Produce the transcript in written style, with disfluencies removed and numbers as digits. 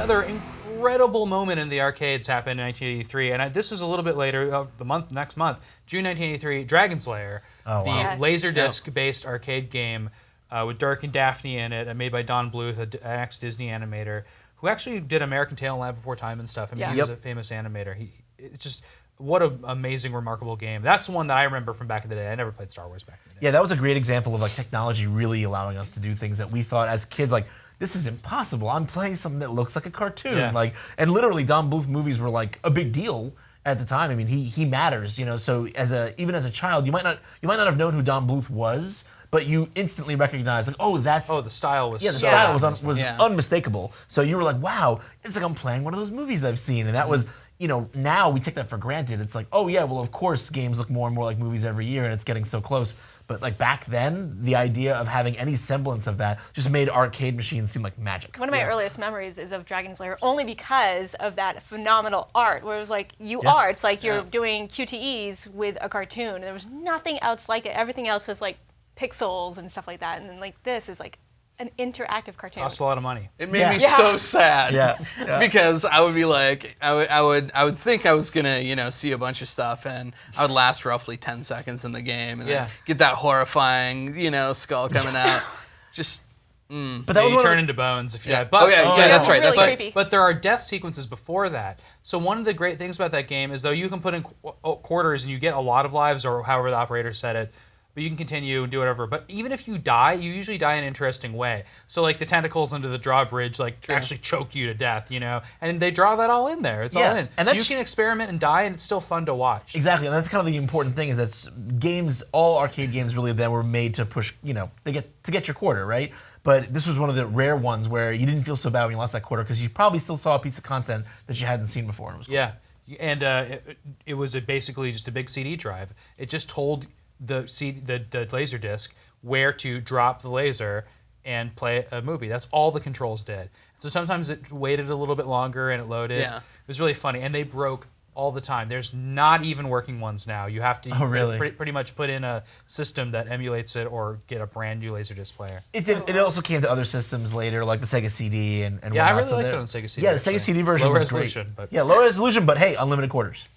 another incredible moment in the arcades happened in 1983, and this was a little bit later, next month, June 1983, Dragon's Lair, the Laserdisc-based arcade game with Dirk and Daphne in it, made by Don Bluth, an ex-Disney animator, who actually did American Tail and Land Before Time and stuff. I mean, he was a famous animator. It's just, what an amazing, remarkable game. That's one that I remember from back in the day. I never played Star Wars back in the day. Yeah, that was a great example of like technology really allowing us to do things that we thought as kids, like, this is impossible. I'm playing something that looks like a cartoon. Yeah. Like, and literally, Don Bluth movies were like a big deal at the time. I mean, he matters, you know. So even as a child, you might not have known who Don Bluth was, but you instantly recognized, like, oh, that's... Oh, the style was the style was unmistakable. So you were like, wow, it's like I'm playing one of those movies I've seen. And that was, you know, now we take that for granted. It's like, oh yeah, well, of course, games look more and more like movies every year, and it's getting so close. But like back then, the idea of having any semblance of that just made arcade machines seem like magic. One of my earliest memories is of Dragon's Lair, only because of that phenomenal art, where it was like, it's like you're doing QTEs with a cartoon. There was nothing else like it. Everything else is like pixels and stuff like that, and then like this is like an interactive cartoon. Cost a lot of money. It made me so sad. Yeah. Because I would be like, I would think I was gonna, you know, see a bunch of stuff, and I would last roughly 10 seconds in the game, and then get that horrifying, you know, skull coming out. Just. But that would turn into bones if you die. But, that's right. Really creepy. But there are death sequences before that. So one of the great things about that game is, though, you can put in quarters and you get a lot of lives, or however the operator said it, but you can continue and do whatever. But even if you die, you usually die in an interesting way. So like the tentacles under the drawbridge actually choke you to death, you know? And they draw that all in there. It's all in. And so you can experiment and die, and it's still fun to watch. Exactly, and that's kind of the important thing, is that games, all arcade games really then were made to push, you know, to get your quarter, right? But this was one of the rare ones where you didn't feel so bad when you lost that quarter, because you probably still saw a piece of content that you hadn't seen before. And it was cool. Yeah, and it was basically just a big CD drive. It just told the laser disc where to drop the laser and play a movie. That's all the controls did. So sometimes it waited a little bit longer and it loaded. Yeah. It was really funny, and they broke all the time. There's not even working ones now. You have to pretty much put in a system that emulates it or get a brand new Laserdisc player. It also came to other systems later, like the Sega CD and whatnot. Yeah, I really liked it on the Sega CD. Yeah, the Sega CD version low was resolution, great. Yeah, low resolution, but hey, unlimited quarters.